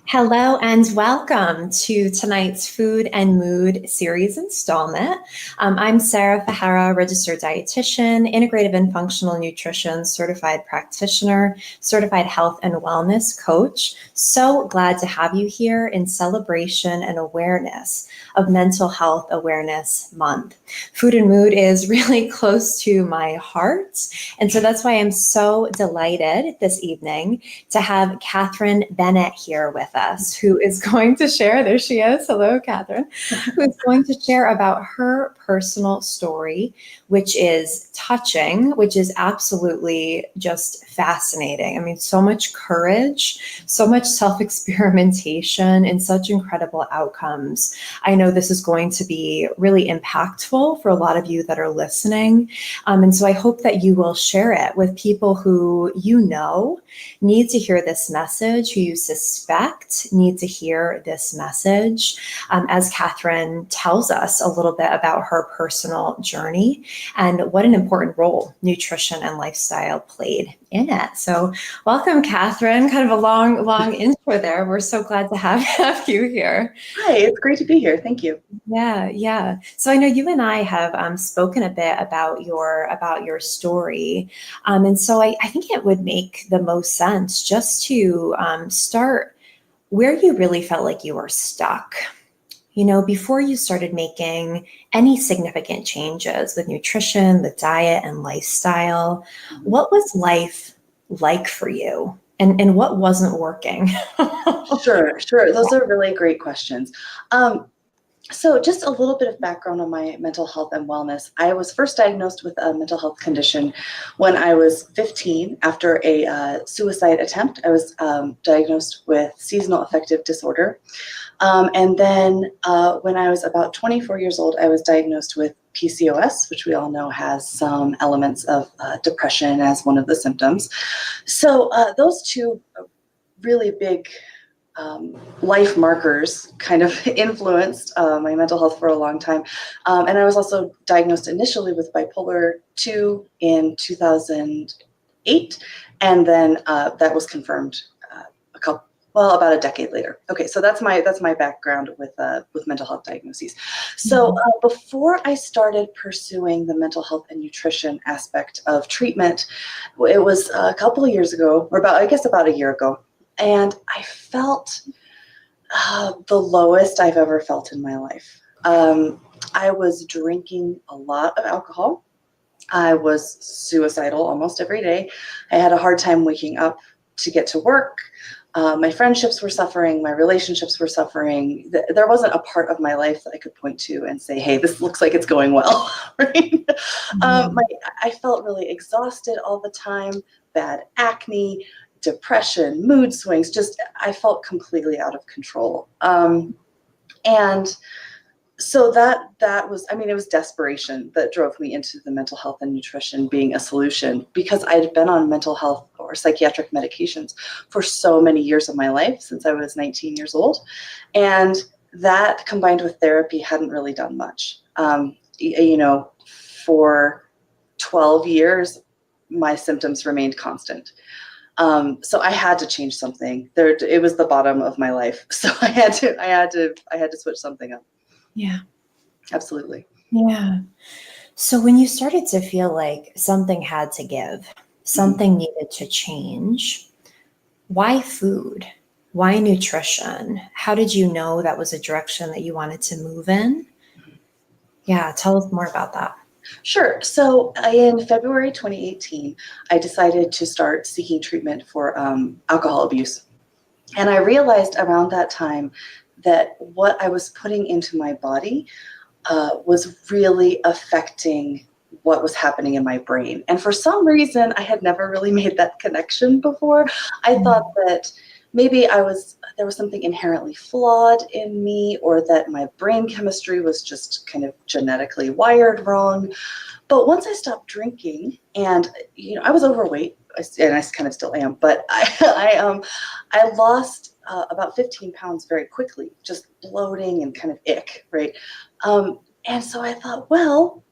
Hello and welcome to tonight's Food and Mood series installment. I'm Sarah Fajara, registered dietitian, integrative and functional nutrition certified practitioner, certified health and wellness coach. So glad to have you here in celebration and awareness of Mental Health Awareness Month. Food and Mood is really close to my heart, and so that's why I'm so delighted this evening to have Kathryn Bennett here with us, who is going to share, there she is, hello, Kathryn, who is going to share about her personal story, which is touching, which is absolutely just fascinating. I mean, so much courage, so much self-experimentation, and such incredible outcomes. I know this is going to be really impactful for a lot of you that are listening. And so I hope that you will share it with people who you know need to hear this message, who you suspect need to hear this message, as Kathryn tells us a little bit about her personal journey and what an important role nutrition and lifestyle played in it. So welcome, Kathryn. Kind of a long intro there. We're so glad to have you here. Hi, it's great to be here. Thank you. Yeah. So I know you and I have spoken a bit about your story, and so I think it would make the most sense just to start where you really felt like you were stuck. You know, before you started making any significant changes with nutrition, the diet, and lifestyle, what was life like for you? And what wasn't working? Sure. Those are really great questions. So just a little bit of background on my mental health and wellness. I was first diagnosed with a mental health condition when I was 15 after a suicide attempt. I was diagnosed with seasonal affective disorder. And then when I was about 24 years old, I was diagnosed with PCOS, which we all know has some elements of depression as one of the symptoms. So those two really big life markers kind of influenced my mental health for a long time. And I was also diagnosed initially with bipolar 2 in 2008. And then that was confirmed about a decade later. Okay, so that's my background with mental health diagnoses. So before I started pursuing the mental health and nutrition aspect of treatment, it was a couple of years ago, or about a year ago, and I felt the lowest I've ever felt in my life. I was drinking a lot of alcohol. I was suicidal almost every day. I had a hard time waking up to get to work. My friendships were suffering. My relationships were suffering. There wasn't a part of my life that I could point to and say, hey, this looks like it's going well. Right? I felt really exhausted all the time, bad acne, depression, mood swings, I felt completely out of control. And so that was, it was desperation that drove me into the mental health and nutrition being a solution, because I'd been on mental health or psychiatric medications for so many years of my life, since I was 19 years old. And that combined with therapy hadn't really done much. For 12 years, my symptoms remained constant. So I had to change something. It was the bottom of my life. So I had to switch something up. Yeah. Absolutely. Yeah. So when you started to feel like something had to give, something needed to change, why food? Why nutrition? How did you know that was a direction that you wanted to move in? Yeah, tell us more about that. Sure. So in February 2018, I decided to start seeking treatment for alcohol abuse. And I realized around that time that what I was putting into my body was really affecting what was happening in my brain. And for some reason, I had never really made that connection before. I thought that maybe there was something inherently flawed in me, or that my brain chemistry was just kind of genetically wired wrong. But once I stopped drinking, and I was overweight, and I kind of still am, but I lost about 15 pounds very quickly, just bloating and kind of ick, right? And so I thought, well,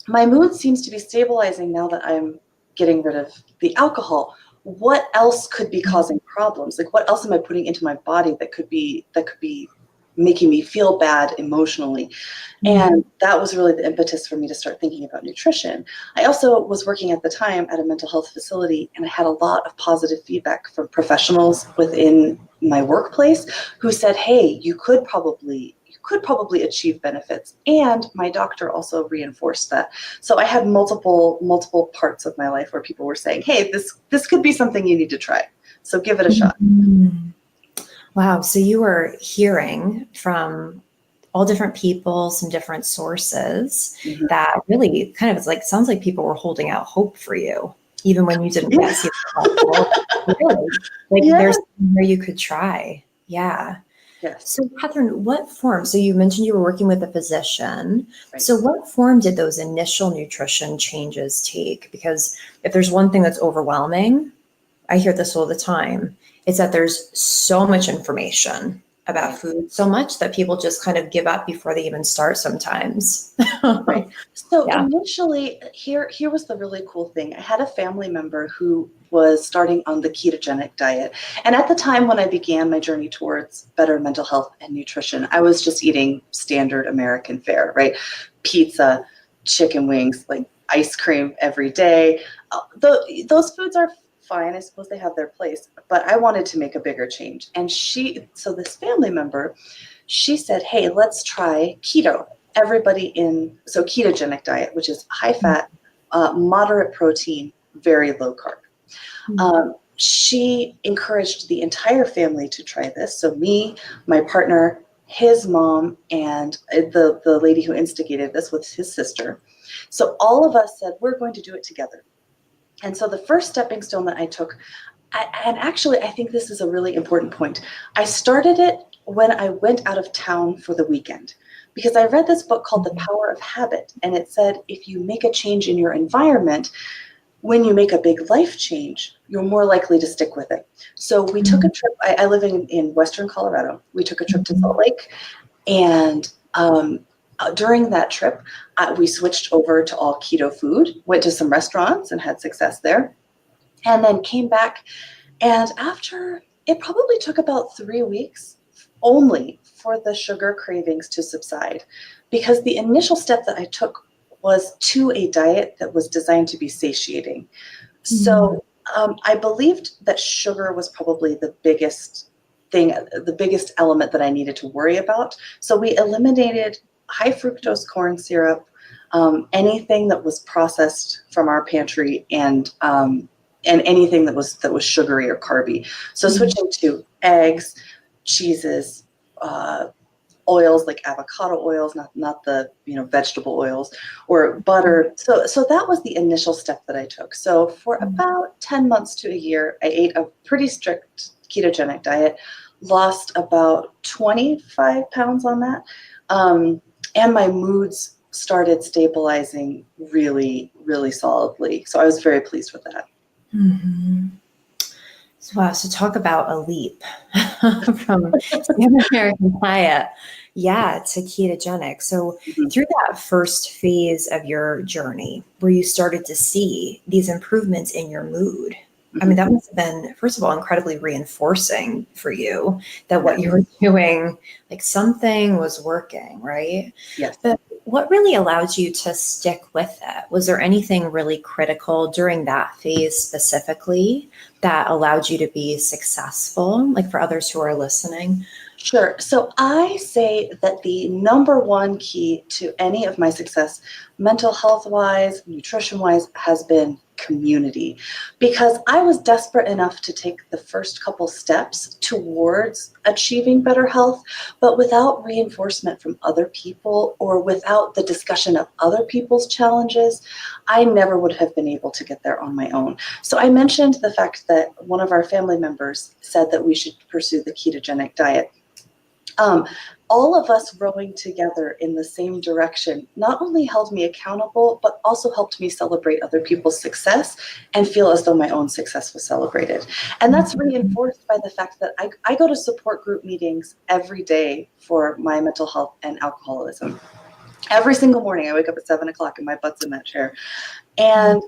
my mood seems to be stabilizing now that I'm getting rid of the alcohol. what else could be causing problems? Like, what else am I putting into my body that could be making me feel bad emotionally? And that was really the impetus for me to start thinking about nutrition. I also was working at the time at a mental health facility, and I had a lot of positive feedback from professionals within my workplace who said, hey, you could probably achieve benefits. And my doctor also reinforced that. So I had multiple parts of my life where people were saying, hey, this could be something you need to try. So give it a shot. Wow. So you were hearing from all different people, some different sources that really kind of is like, sounds like people were holding out hope for you, even when you didn't yet see the really, like there's somewhere you could try. Yeah. Yes. So Kathryn, what form, so you mentioned you were working with a physician. Right. So what form did those initial nutrition changes take? Because if there's one thing that's overwhelming, I hear this all the time, it's that there's so much information about food, so much that people just kind of give up before they even start sometimes. Right. So initially, here was the really cool thing. I had a family member who was starting on the ketogenic diet. And at the time when I began my journey towards better mental health and nutrition, I was just eating standard American fare, right? Pizza, chicken wings, like ice cream every day. Those foods are fine. I suppose they have their place, but I wanted to make a bigger change. And so this family member, she said, hey, let's try keto. So ketogenic diet, which is high fat, moderate protein, very low carb. She encouraged the entire family to try this. So me, my partner, his mom, and the lady who instigated this was his sister. So all of us said, we're going to do it together. And so the first stepping stone that I took, and actually I think this is a really important point, I started it when I went out of town for the weekend, because I read this book called The Power of Habit, and it said if you make a change in your environment, when you make a big life change, you're more likely to stick with it. So we took a trip. I live in Western Colorado. We took a trip to Salt Lake, and during that trip, we switched over to all keto food, went to some restaurants and had success there, and then came back. And after, it probably took about 3 weeks only for the sugar cravings to subside, because the initial step that I took was to a diet that was designed to be satiating. So I believed that sugar was probably the biggest element that I needed to worry about. So we eliminated high fructose corn syrup, anything that was processed from our pantry, and anything that was sugary or carby. So switching to eggs, cheeses, oils like avocado oils, not the vegetable oils, or butter. So that was the initial step that I took. So for about 10 months to a year, I ate a pretty strict ketogenic diet, lost about 25 pounds on that. And my moods started stabilizing really, really solidly. So I was very pleased with that. Wow. So talk about a leap from standard American diet, to ketogenic. So through that first phase of your journey, where you started to see these improvements in your mood, I mean, that must have been, first of all, incredibly reinforcing for you that what you were doing, like something was working, right? Yes. But what really allowed you to stick with it? Was there anything really critical during that phase specifically that allowed you to be successful, like for others who are listening? Sure. So I say that the number one key to any of my success, mental health wise, nutrition wise, has been community, because I was desperate enough to take the first couple steps towards achieving better health, but without reinforcement from other people or without the discussion of other people's challenges, I never would have been able to get there on my own. So I mentioned the fact that one of our family members said that we should pursue the ketogenic diet. All of us rowing together in the same direction not only held me accountable, but also helped me celebrate other people's success and feel as though my own success was celebrated. And that's reinforced by the fact that I go to support group meetings every day for my mental health and alcoholism. Every single morning I wake up at 7 o'clock and my butt's in that chair. And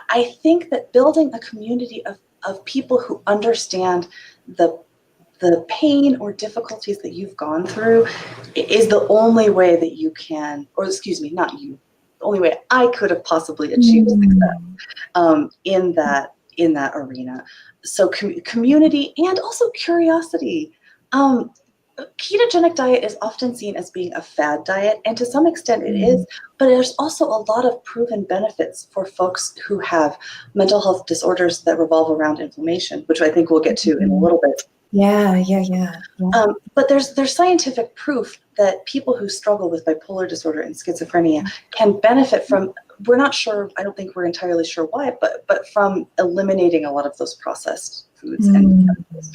I think that building a community of people who understand the pain or difficulties that you've gone through is the only way that you can, or excuse me, not you, the only way I could have possibly achieved success in that arena. So community and also curiosity. Ketogenic diet is often seen as being a fad diet, and to some extent it is, but there's also a lot of proven benefits for folks who have mental health disorders that revolve around inflammation, which I think we'll get to in a little bit. Yeah. But there's scientific proof that people who struggle with bipolar disorder and schizophrenia can benefit from, we're not sure, I don't think we're entirely sure why, but from eliminating a lot of those processed foods and chemicals.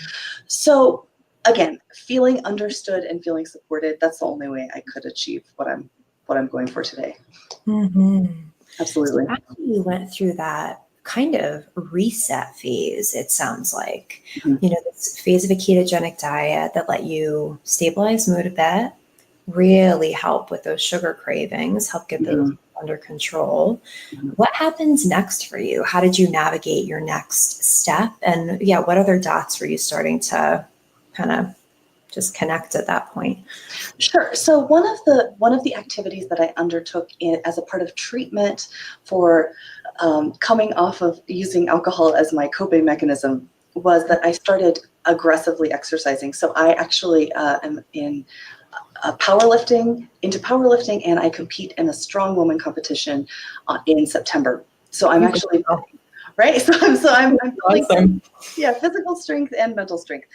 So again, feeling understood and feeling supported, that's the only way I could achieve what I'm going for today. Absolutely. So after you went through that kind of reset phase, it sounds like, this phase of a ketogenic diet that let you stabilize mood a bit, really help with those sugar cravings, help get those under control. What happens next for you? How did you navigate your next step? And what other dots were you starting to kind of just connect at that point? Sure. So one of the activities that I undertook as a part of treatment for coming off of using alcohol as my coping mechanism was that I started aggressively exercising. So I actually am into powerlifting, and I compete in a strong woman competition in September. So I'm actually right. So I'm Awesome. physical strength and mental strength.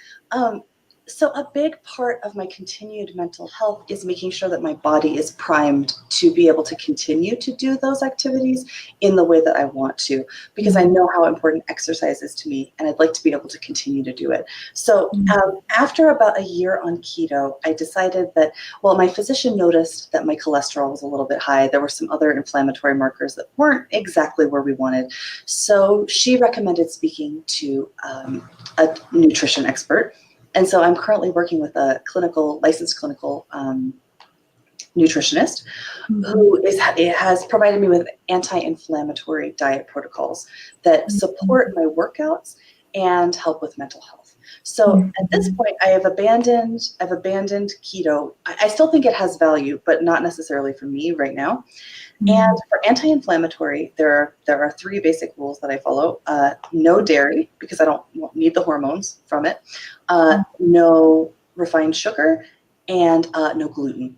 So a big part of my continued mental health is making sure that my body is primed to be able to continue to do those activities in the way that I want to, because I know how important exercise is to me, and I'd like to be able to continue to do it. So after about a year on keto, I decided that, my physician noticed that my cholesterol was a little bit high. There were some other inflammatory markers that weren't exactly where we wanted. So she recommended speaking to a nutrition expert. And so I'm currently working with a licensed clinical nutritionist who has provided me with anti-inflammatory diet protocols that support my workouts and help with mental health. So at this point, I've abandoned keto. I still think it has value, but not necessarily for me right now. And for anti-inflammatory, there are 3 basic rules that I follow. No dairy, because I don't need the hormones from it. No refined sugar, and no gluten.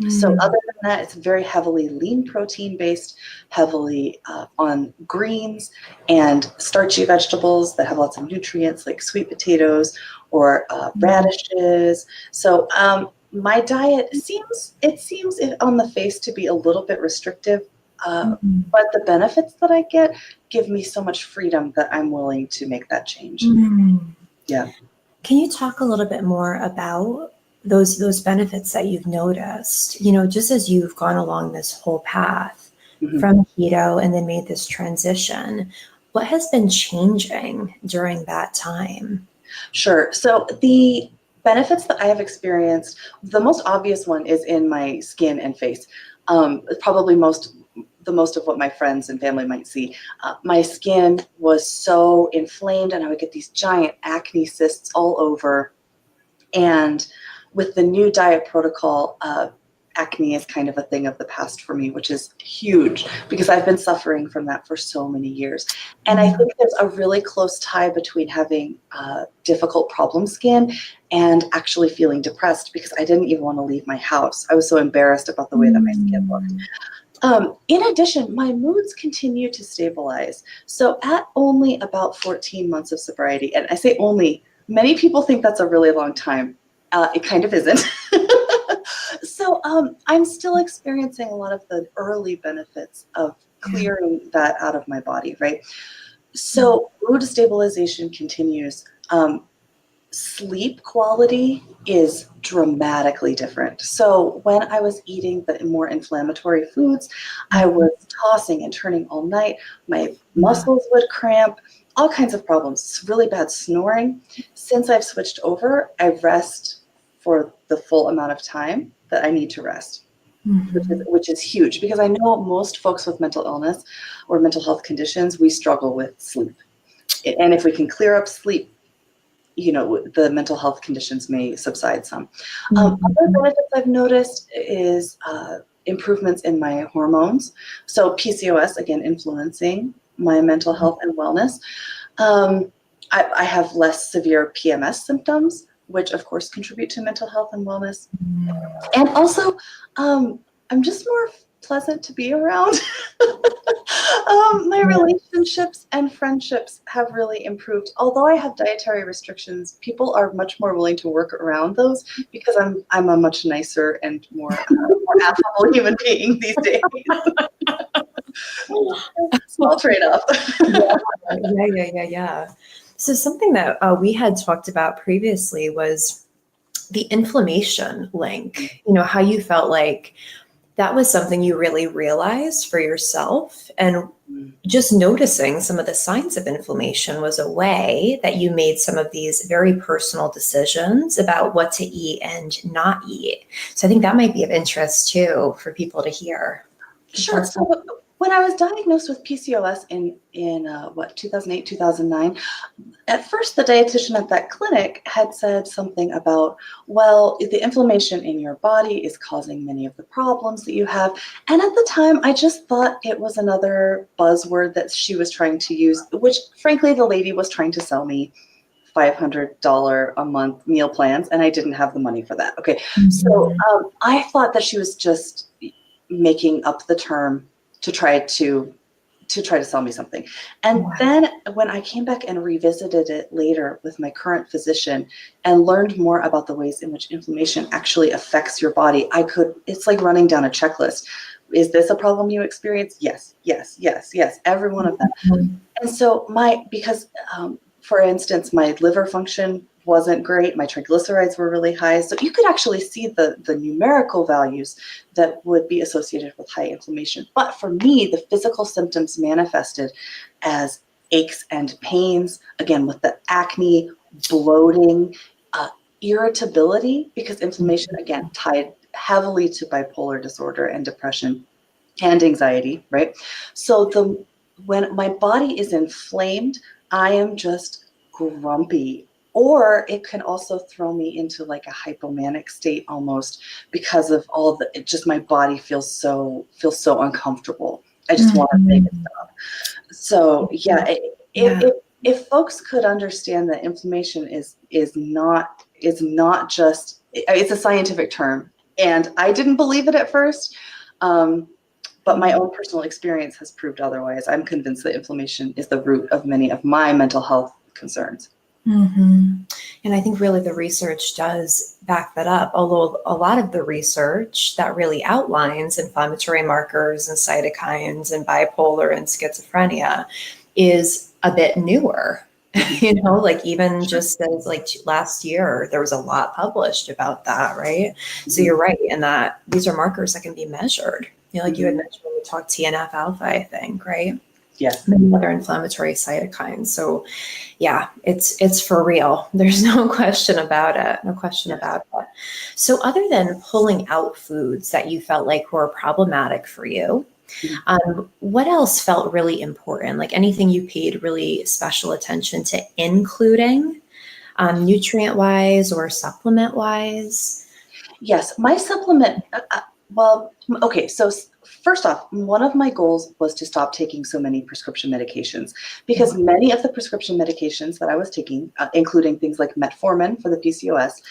So other than that, it's very heavily lean protein based, heavily on greens and starchy vegetables that have lots of nutrients, like sweet potatoes or radishes. So my diet seems on the face to be a little bit restrictive, but the benefits that I get give me so much freedom that I'm willing to make that change. Yeah. Can you talk a little bit more about those benefits that you've noticed, just as you've gone along this whole path from keto and then made this transition? What has been changing during that time? Sure. So the benefits that I have experienced, the most obvious one is in my skin and face. Probably the most of what my friends and family might see. My skin was so inflamed, and I would get these giant acne cysts all over. And with the new diet protocol, acne is kind of a thing of the past for me, which is huge because I've been suffering from that for so many years. And I think there's a really close tie between having difficult problem skin and actually feeling depressed, because I didn't even want to leave my house. I was so embarrassed about the way that my skin looked. In addition, my moods continue to stabilize. So at only about 14 months of sobriety, and I say only, many people think that's a really long time. It kind of isn't. So I'm still experiencing a lot of the early benefits of clearing that out of my body, right? So mood stabilization continues. Sleep quality is dramatically different. So when I was eating the more inflammatory foods, I was tossing and turning all night. My muscles would cramp, all kinds of problems, really bad snoring. Since I've switched over, I rest for the full amount of time that I need to rest, which is huge, because I know most folks with mental illness or mental health conditions, we struggle with sleep. And if we can clear up sleep, the mental health conditions may subside some. Other benefits I've noticed is improvements in my hormones. So PCOS, again, influencing my mental health and wellness. I have less severe PMS symptoms, which of course contribute to mental health and wellness. And also, I'm just more pleasant to be around. My relationships and friendships have really improved. Although I have dietary restrictions, people are much more willing to work around those because I'm a much nicer and more affable human being these days. Small trade-off. Yeah. So something that we had talked about previously was the inflammation link, how you felt like that was something you really realized for yourself, and just noticing some of the signs of inflammation was a way that you made some of these very personal decisions about what to eat and not eat. So I think that might be of interest too for people to hear. Sure. So when I was diagnosed with PCOS in 2008, 2009, at first the dietitian at that clinic had said something about, well, the inflammation in your body is causing many of the problems that you have. And at the time, I just thought it was another buzzword that she was trying to use, which frankly, the lady was trying to sell me $500 a month meal plans, and I didn't have the money for that. Okay. So I thought that she was just making up the term to try to sell me something. And then when I came back and revisited it later with my current physician and learned more about the ways in which inflammation actually affects your body, it's like running down a checklist. Is this a problem you experience? Yes, every one of them. And so for instance, my liver function wasn't great. My triglycerides were really high. So you could actually see the numerical values that would be associated with high inflammation. But for me, the physical symptoms manifested as aches and pains, again, with the acne, bloating, irritability, because inflammation, again, tied heavily to bipolar disorder and depression and anxiety, right? So when my body is inflamed, I am just grumpy. Or it can also throw me into like a hypomanic state almost because of my body feels so uncomfortable. I just want to make it stop. So yeah, if folks could understand that inflammation is not just, it's a scientific term, and I didn't believe it at first. But my own personal experience has proved otherwise. I'm convinced that inflammation is the root of many of my mental health concerns. And I think really the research does back that up, although a lot of the research that really outlines inflammatory markers and cytokines and bipolar and schizophrenia is a bit newer. Like even just as like last year, there was a lot published about that, right? So you're right in that these are markers that can be measured. Like you had mentioned when we talked TNF alpha, I think, right? Yes. Many other inflammatory cytokines. So yeah, it's for real. There's no question about it. So other than pulling out foods that you felt like were problematic for you, what else felt really important? Like anything you paid really special attention to, including nutrient-wise or supplement-wise? Yes, my supplement, so first off, one of my goals was to stop taking so many prescription medications, because many of the prescription medications that I was taking, including things like metformin for the PCOS,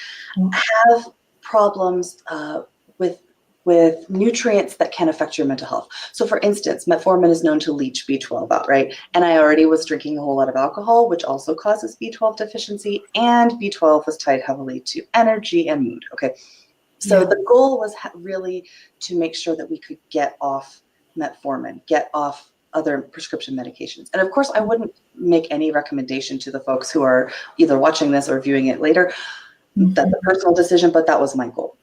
have problems with nutrients that can affect your mental health. So for instance, metformin is known to leach B12 out, right? And I already was drinking a whole lot of alcohol, which also causes B12 deficiency, and B12 was tied heavily to energy and mood, okay? So the goal was really to make sure that we could get off metformin, get off other prescription medications. And of course, I wouldn't make any recommendation to the folks who are either watching this or viewing it later. That's a personal decision, but that was my goal.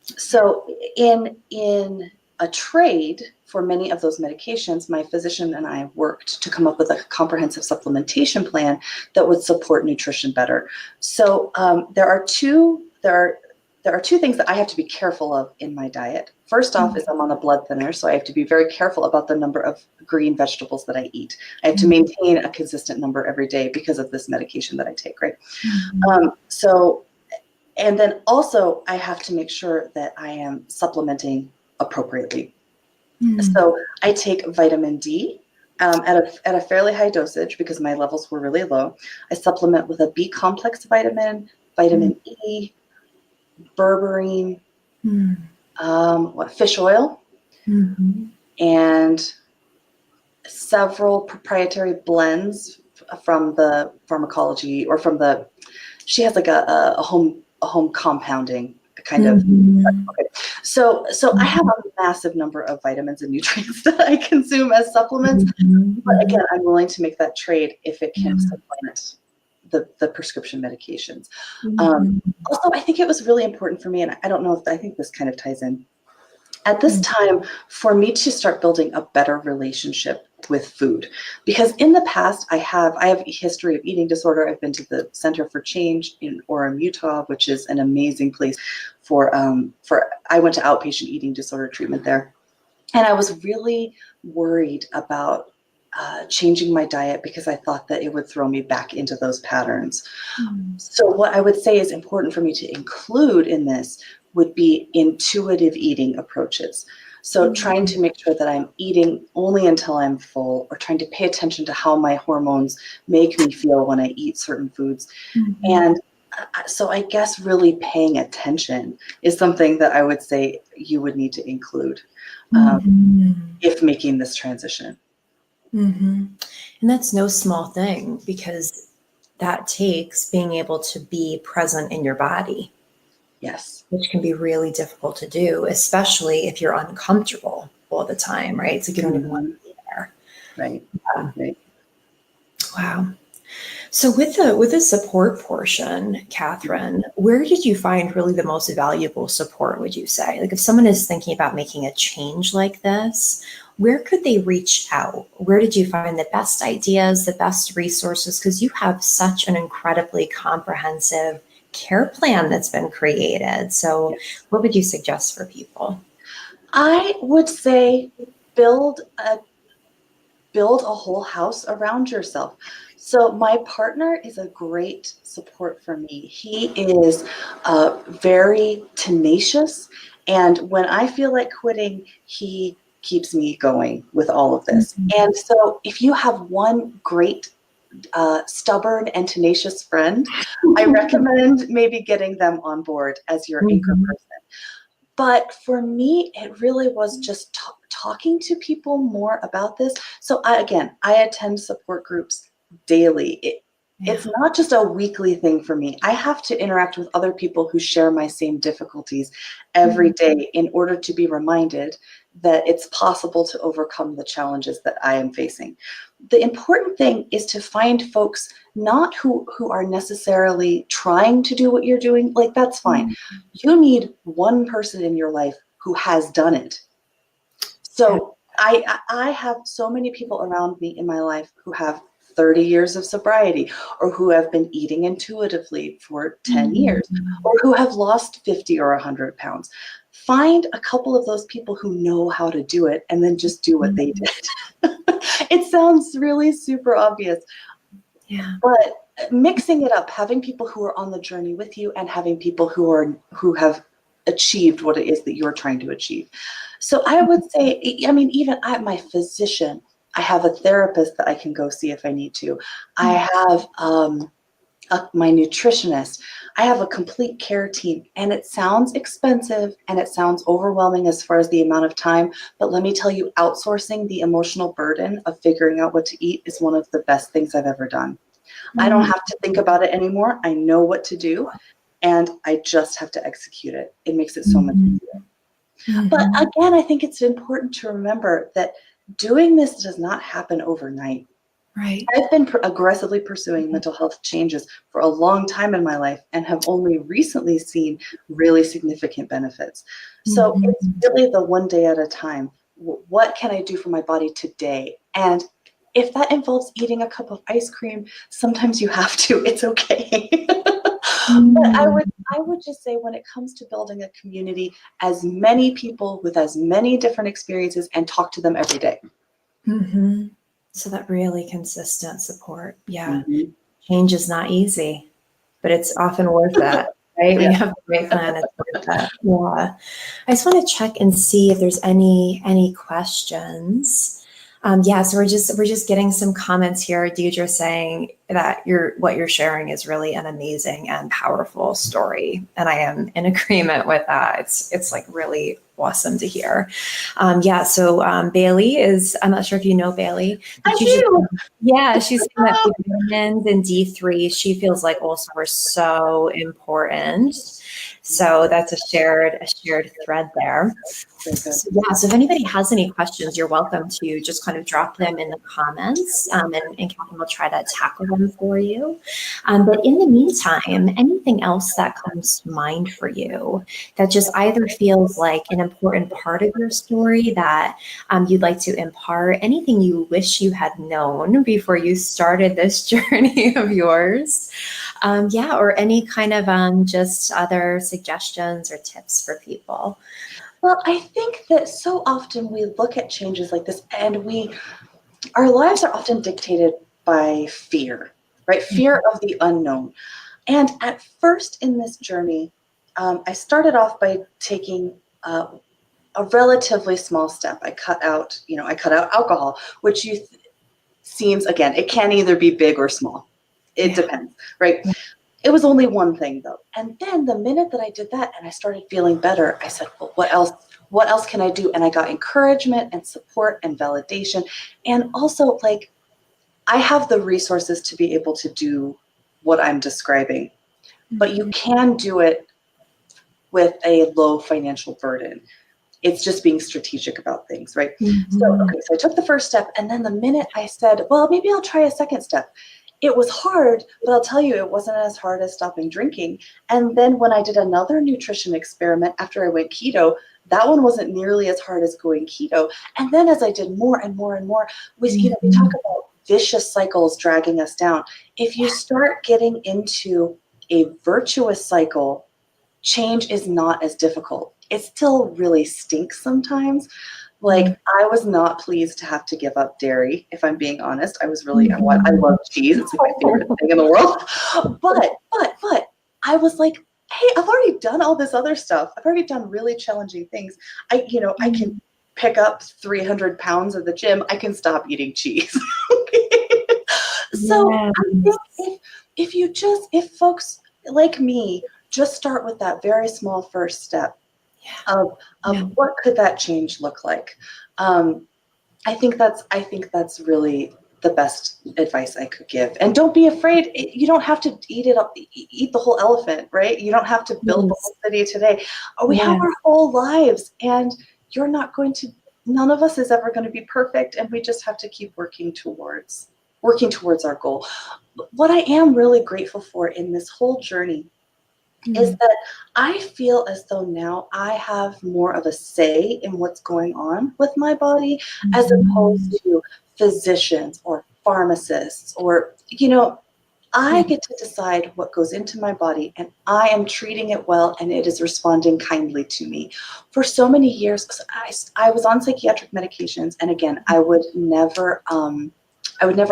So in a trade for many of those medications, my physician and I worked to come up with a comprehensive supplementation plan that would support nutrition better. So there are there are two things that I have to be careful of in my diet. First off is I'm on a blood thinner, so I have to be very careful about the number of green vegetables that I eat. I have to maintain a consistent number every day because of this medication that I take, right? And then also I have to make sure that I am supplementing appropriately. So I take vitamin D at a fairly high dosage because my levels were really low. I supplement with a B complex vitamin, vitamin E, berberine, fish oil, and several proprietary blends from the pharmacology or from the. She has like a home compounding kind of. Okay. So I have a massive number of vitamins and nutrients that I consume as supplements. But again, I'm willing to make that trade if it can supplement the prescription medications. Also, I think it was really important for me, and I don't know if I think this kind of ties in. At this time, for me to start building a better relationship with food, because in the past I have a history of eating disorder. I've been to the Center for Change in Orem, Utah, which is an amazing place for I went to outpatient eating disorder treatment there, and I was really worried about changing my diet because I thought that it would throw me back into those patterns. So what I would say is important for me to include in this would be intuitive eating approaches. So trying to make sure that I'm eating only until I'm full, or trying to pay attention to how my hormones make me feel when I eat certain foods. And so I guess really paying attention is something that I would say you would need to include if making this transition. And that's no small thing, because that takes being able to be present in your body. Yes. Which can be really difficult to do, especially if you're uncomfortable all the time, right? It's like you don't even want to be there. Right. Right. Wow. So with the support portion, Kathryn, where did you find really the most valuable support, would you say? Like if someone is thinking about making a change like this, where could they reach out? Where did you find the best ideas, the best resources? Because you have such an incredibly comprehensive care plan that's been created. So what would you suggest for people? I would say build a whole house around yourself. So my partner is a great support for me. He is very tenacious, and when I feel like quitting, he keeps me going with all of this. And so if you have one great stubborn and tenacious friend, I recommend maybe getting them on board as your anchor person. But for me, it really was just talking to people more about this. So I attend support groups daily. It's not just a weekly thing for me. I have to interact with other people who share my same difficulties every day in order to be reminded that it's possible to overcome the challenges that I am facing. The important thing is to find folks not who are necessarily trying to do what you're doing. Like, that's fine. You need one person in your life who has done it. So I have so many people around me in my life who have 30 years of sobriety, or who have been eating intuitively for 10 years, or who have lost 50 or 100 pounds. Find a couple of those people who know how to do it, and then just do what they did. It sounds really super obvious, but mixing it up, having people who are on the journey with you, and having people who have achieved what it is that you're trying to achieve. So I would say, I mean, even my physician, I have a therapist that I can go see if I need to. I have my nutritionist. I have a complete care team, and it sounds expensive and it sounds overwhelming as far as the amount of time. But let me tell you, outsourcing the emotional burden of figuring out what to eat is one of the best things I've ever done. I don't have to think about it anymore. I know what to do, and I just have to execute it. It makes it so much easier. But again, I think it's important to remember that doing this does not happen overnight. Right. I've been aggressively pursuing mental health changes for a long time in my life, and have only recently seen really significant benefits. So it's really the one day at a time. What can I do for my body today? And if that involves eating a cup of ice cream, sometimes you have to. It's okay. But Mm. I would just say when it comes to building a community, as many people with as many different experiences, and talk to them every day. Mm-hmm. So that really consistent support. Yeah. Mhm. Change is not easy, but it's often worth it, right? When Yeah. you have the right plan, it's worth it. Yeah. I just want to check and see if there's any questions. Yeah, so we're just getting some comments here. Deidre saying that what you're sharing is really an amazing and powerful story, and I am in agreement with that. It's like really awesome to hear. Yeah, so Bailey is. I'm not sure if you know Bailey, but I she's just do. yeah, she's saying that vitamins and D3. She feels like also are so important. So that's a shared thread there. Very good. So, yeah, so if anybody has any questions, you're welcome to just kind of drop them in the comments, and Kathryn will try to tackle them for you. But in the meantime, anything else that comes to mind for you that just either feels like an important part of your story that you'd like to impart, anything you wish you had known before you started this journey of yours, yeah, or any kind of just other suggestions or tips for people. Well, I think that so often we look at changes like this, and our lives are often dictated by fear, right? Fear of the unknown. And at first in this journey, I started off by taking a relatively small step. I cut out alcohol, which seems, again, it can either be big or small. It Yeah. depends, right? It was only one thing though. And then the minute that I did that and I started feeling better, I said, well, what else? What else can I do? And I got encouragement and support and validation. And also, like, I have the resources to be able to do what I'm describing, but you can do it with a low financial burden. It's just being strategic about things, right? So, Mhm. okay, so I took the first step, and then the minute I said, well, maybe I'll try a second step, it was hard, but I'll tell you, it wasn't as hard as stopping drinking. And then when I did another nutrition experiment after I went keto, that one wasn't nearly as hard as going keto. And then as I did more and more and more, we talk about vicious cycles dragging us down. If you start getting into a virtuous cycle, change is not as difficult. It still really stinks sometimes. Like, I was not pleased to have to give up dairy, if I'm being honest. I was really, I love cheese. It's like my favorite thing in the world. But I was like, hey, I've already done all this other stuff. I've already done really challenging things. I can pick up 300 pounds at the gym. I can stop eating cheese. So Yes. I think if folks like me just start with that very small first step of Yeah. what could that change look like. I think that's really the best advice I could give. And don't be afraid. You don't have to eat the whole elephant, right? You don't have to build the whole city today. We have Yes. our whole lives, and none of us is ever going to be perfect, and we just have to keep working towards our goal. What I am really grateful for in this whole journey is that I feel as though now I have more of a say in what's going on with my body, as opposed to physicians or pharmacists or, I get to decide what goes into my body, and I am treating it well, and it is responding kindly to me. For so many years, I was on psychiatric medications, and again, I would never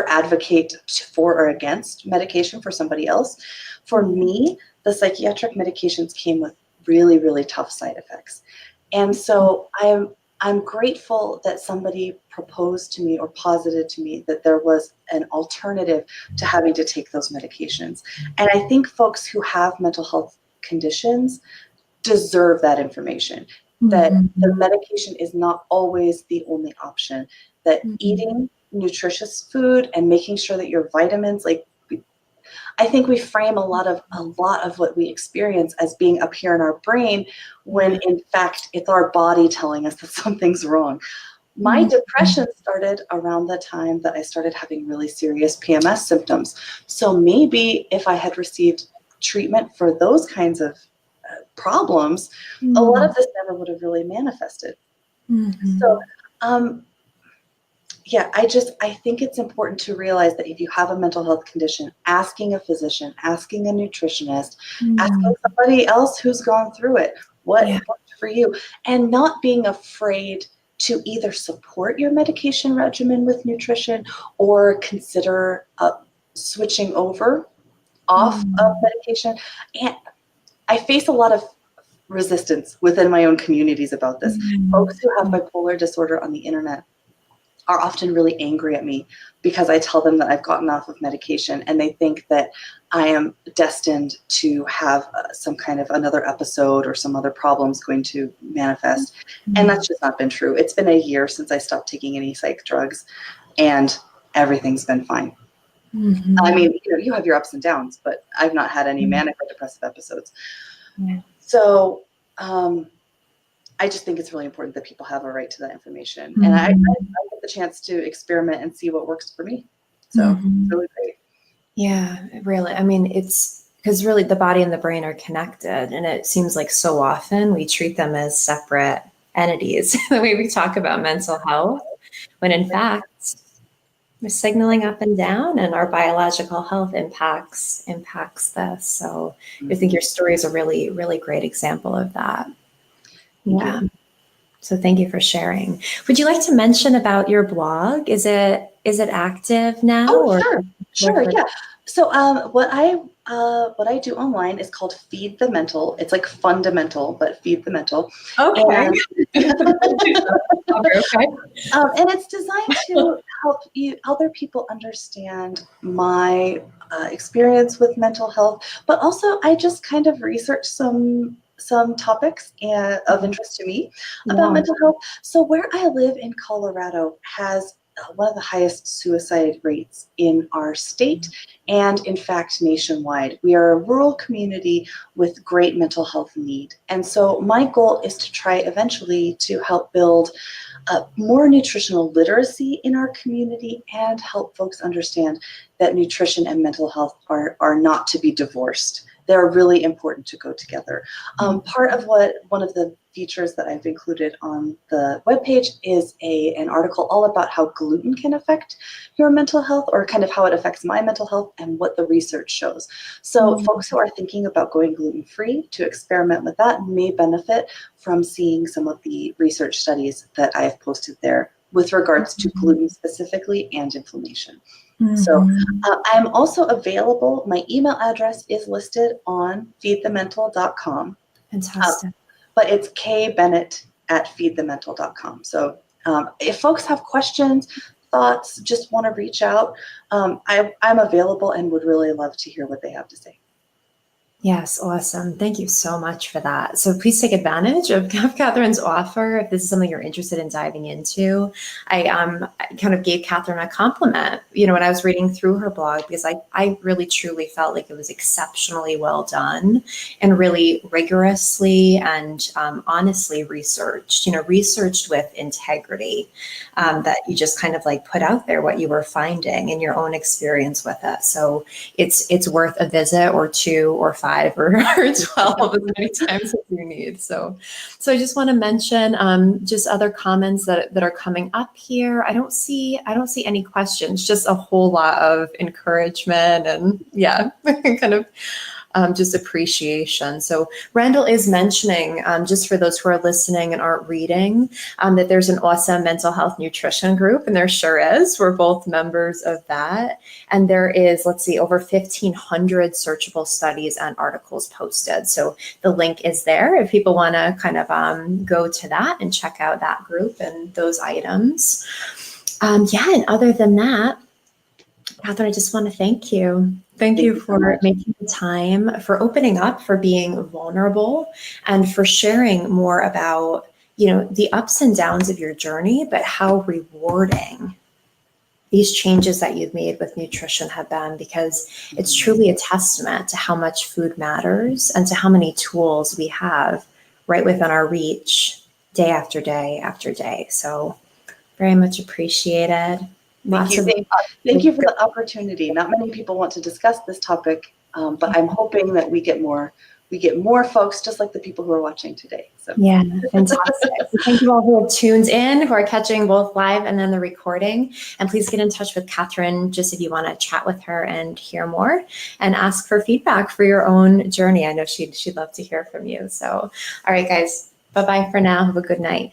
advocate for or against medication for somebody else. For me, the psychiatric medications came with really, really tough side effects. And so I'm grateful that somebody proposed to me or posited to me that there was an alternative to having to take those medications. And I think folks who have mental health conditions deserve that information, that the medication is not always the only option, that eating nutritious food and making sure that your vitamins, like, I think we frame a lot of what we experience as being up here in our brain, when in fact it's our body telling us that something's wrong. My depression started around the time that I started having really serious PMS symptoms. So maybe if I had received treatment for those kinds of problems, a lot of this never would have really manifested. So, I think it's important to realize that if you have a mental health condition, asking a physician, asking a nutritionist, asking somebody else who's gone through it, what worked for you, and not being afraid to either support your medication regimen with nutrition or consider switching off of medication. And I face a lot of resistance within my own communities about this. Folks who have bipolar disorder on the internet are often really angry at me because I tell them that I've gotten off of medication, and they think that I am destined to have some kind of another episode or some other problems going to manifest. And that's just not been true. It's been a year since I stopped taking any psych drugs, and everything's been fine. I mean, you have your ups and downs, but I've not had any manic or depressive episodes. So I just think it's really important that people have a right to that information. And I get the chance to experiment and see what works for me. So it's really great. Yeah, really. I mean, it's because really the body and the brain are connected, and it seems like so often we treat them as separate entities the way we talk about mental health, when in fact we're signaling up and down, and our biological health impacts this. So I think your story is a really, really great example of that. Yeah. So thank you for sharing. Would you like to mention about your blog? Is it active now? Oh, sure. Yeah. So what I do online is called Feed the Mental. It's like fundamental, but Feed the Mental. Okay. And, okay. And it's designed to help other people understand my experience with mental health, but also I just kind of research some topics of interest to me about mental health. So where I live in Colorado has one of the highest suicide rates in our state and in fact nationwide. We are a rural community with great mental health need. And so my goal is to try eventually to help build more nutritional literacy in our community and help folks understand that nutrition and mental health are not to be divorced. They're really important to go together. Part of one of the features that I've included on the webpage is an article all about how gluten can affect your mental health, or kind of how it affects my mental health and what the research shows. So folks who are thinking about going gluten-free to experiment with that may benefit from seeing some of the research studies that I have posted there with regards to gluten specifically and inflammation. So I'm also available. My email address is listed on feedthemental.com. Fantastic. But it's kbennett@feedthemental.com. So if folks have questions, thoughts, just want to reach out, I'm available and would really love to hear what they have to say. Yes, awesome. Thank you so much for that. So please take advantage of Kathryn's offer if this is something you're interested in diving into. I kind of gave Kathryn a compliment, when I was reading through her blog, because I really truly felt like it was exceptionally well done and really rigorously and honestly researched, researched with integrity, that you just kind of like put out there what you were finding in your own experience with it. So it's worth a visit or two or 5 or 12 as many times as you need. So I just want to mention just other comments that are coming up here. I don't see any questions, just a whole lot of encouragement and kind of just appreciation. So Randall is mentioning, just for those who are listening and aren't reading, that there's an awesome mental health nutrition group, and there sure is. We're both members of that. And there is, over 1,500 searchable studies and articles posted. So the link is there if people want to kind of go to that and check out that group and those items. And other than that, Kathryn, I just want to thank you. Thank you for making the time, for opening up, for being vulnerable, and for sharing more about, the ups and downs of your journey, but how rewarding these changes that you've made with nutrition have been, because it's truly a testament to how much food matters and to how many tools we have right within our reach day after day after day. So very much appreciated. Thank you for the opportunity. Not many people want to discuss this topic, but I'm hoping that we get more we get more folks just like the people who are watching today. So yeah, fantastic. Thank you all who have tuned in, who are catching both live and then the recording. And please get in touch with Kathryn just if you want to chat with her and hear more and ask for feedback for your own journey. I know she'd love to hear from you. So, all right, guys, bye-bye for now. Have a good night.